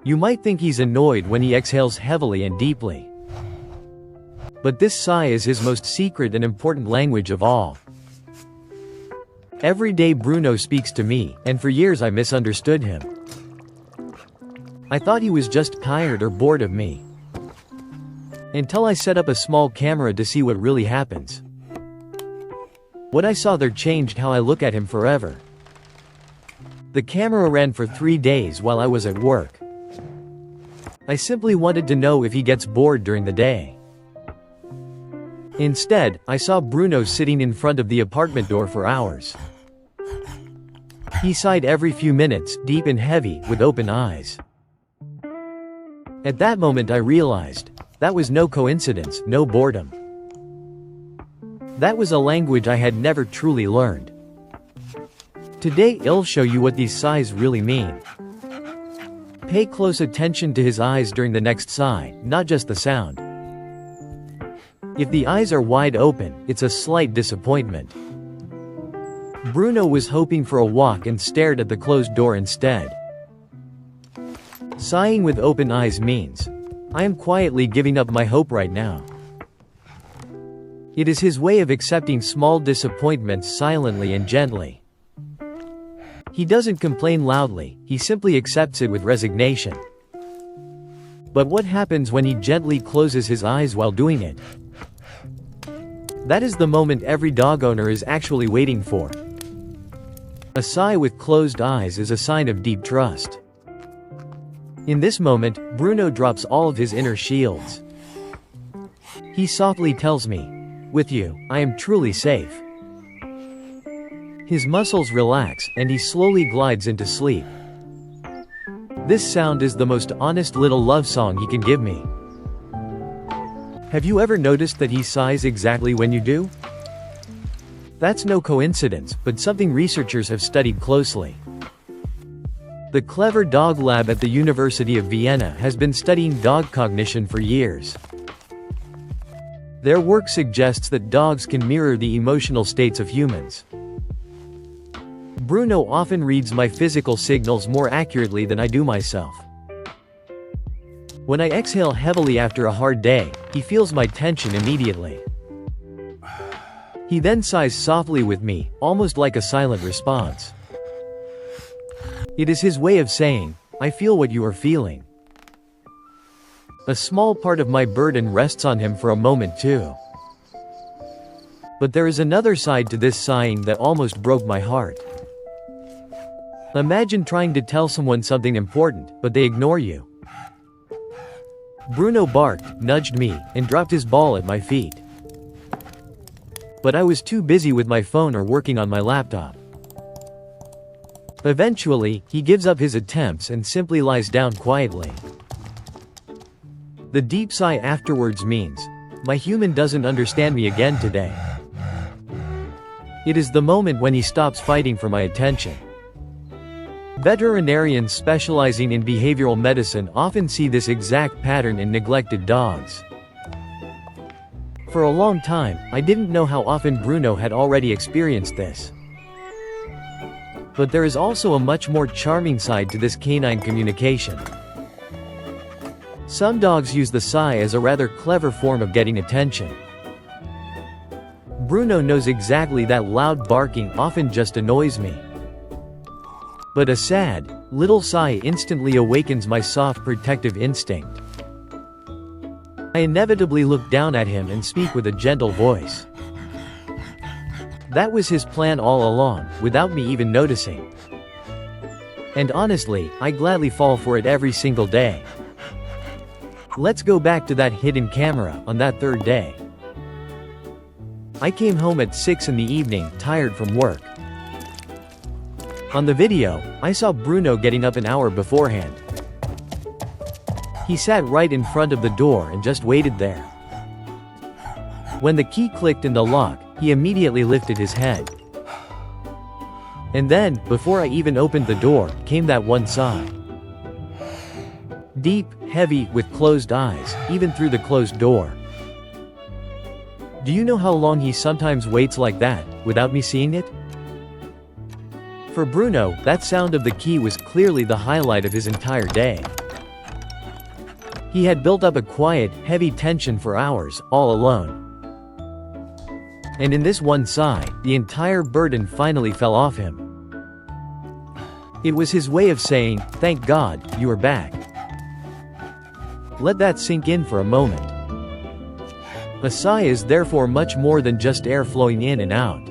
You might think he's annoyed when he exhales heavily and deeply. But this sigh is his most secret and important language of all. Every day Bruno speaks to me, and for years I misunderstood him. I thought he was just tired or bored of me. Until I set up a small camera to see what really happens. What I saw there changed how I look at him forever. The camera ran for 3 days while I was at work. I simply wanted to know if he gets bored during the day. Instead, I saw Bruno sitting in front of the apartment door for hours. He sighed every few minutes, deep and heavy, with open eyes. At that moment I realized, that was no coincidence, no boredom. That was a language I had never truly learned. Today I'll show you what these sighs really mean. Pay close attention to his eyes during the next sigh, not just the sound. If the eyes are wide open, it's a slight disappointment. Bruno was hoping for a walk and stared at the closed door instead. Sighing with open eyes means, I am quietly giving up my hope right now. It is his way of accepting small disappointments silently and gently. He doesn't complain loudly, he simply accepts it with resignation. But what happens when he gently closes his eyes while doing it? That is the moment every dog owner is actually waiting for. A sigh with closed eyes is a sign of deep trust. In this moment, Bruno drops all of his inner shields. He softly tells me, "With you, I am truly safe." His muscles relax, and he slowly glides into sleep. This sound is the most honest little love song he can give me. Have you ever noticed that he sighs exactly when you do? That's no coincidence, but something researchers have studied closely. The clever dog lab at the University of Vienna has been studying dog cognition for years. Their work suggests that dogs can mirror the emotional states of humans. Bruno often reads my physical signals more accurately than I do myself. When I exhale heavily after a hard day, he feels my tension immediately. He then sighs softly with me, almost like a silent response. It is his way of saying, "I feel what you are feeling." A small part of my burden rests on him for a moment too. But there is another side to this sighing that almost broke my heart. Imagine trying to tell someone something important, but they ignore you. Bruno barked, nudged me, and dropped his ball at my feet. But I was too busy with my phone or working on my laptop. Eventually, he gives up his attempts and simply lies down quietly. The deep sigh afterwards means, my human doesn't understand me again today. It is the moment when he stops fighting for my attention. Veterinarians specializing in behavioral medicine often see this exact pattern in neglected dogs. For a long time, I didn't know how often Bruno had already experienced this. But there is also a much more charming side to this canine communication. Some dogs use the sigh as a rather clever form of getting attention. Bruno knows exactly that loud barking often just annoys me. But a sad, little sigh instantly awakens my soft protective instinct. I inevitably look down at him and speak with a gentle voice. That was his plan all along, without me even noticing. And honestly, I gladly fall for it every single day. Let's go back to that hidden camera on that third day. I came home at 6 in the evening, tired from work. On the video, I saw Bruno getting up an hour beforehand. He sat right in front of the door and just waited there. When the key clicked in the lock, he immediately lifted his head. And then, before I even opened the door, came that one sigh. Deep, heavy, with closed eyes, even through the closed door. Do you know how long he sometimes waits like that, without me seeing it? For Bruno, that sound of the key was clearly the highlight of his entire day. He had built up a quiet, heavy tension for hours, all alone. And in this one sigh, the entire burden finally fell off him. It was his way of saying, "Thank God, you are back." Let that sink in for a moment. A sigh is therefore much more than just air flowing in and out.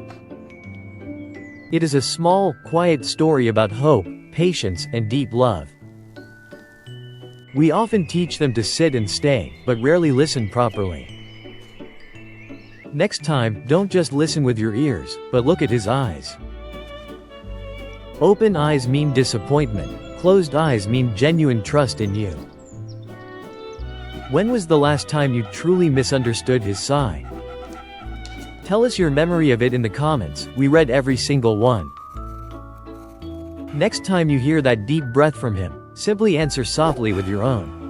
It is a small, quiet story about hope, patience, and deep love. We often teach them to sit and stay, but rarely listen properly. Next time, don't just listen with your ears, but look at his eyes. Open eyes mean disappointment, closed eyes mean genuine trust in you. When was the last time you truly misunderstood his sigh? Tell us your memory of it in the comments, we read every single one. Next time you hear that deep breath from him, simply answer softly with your own.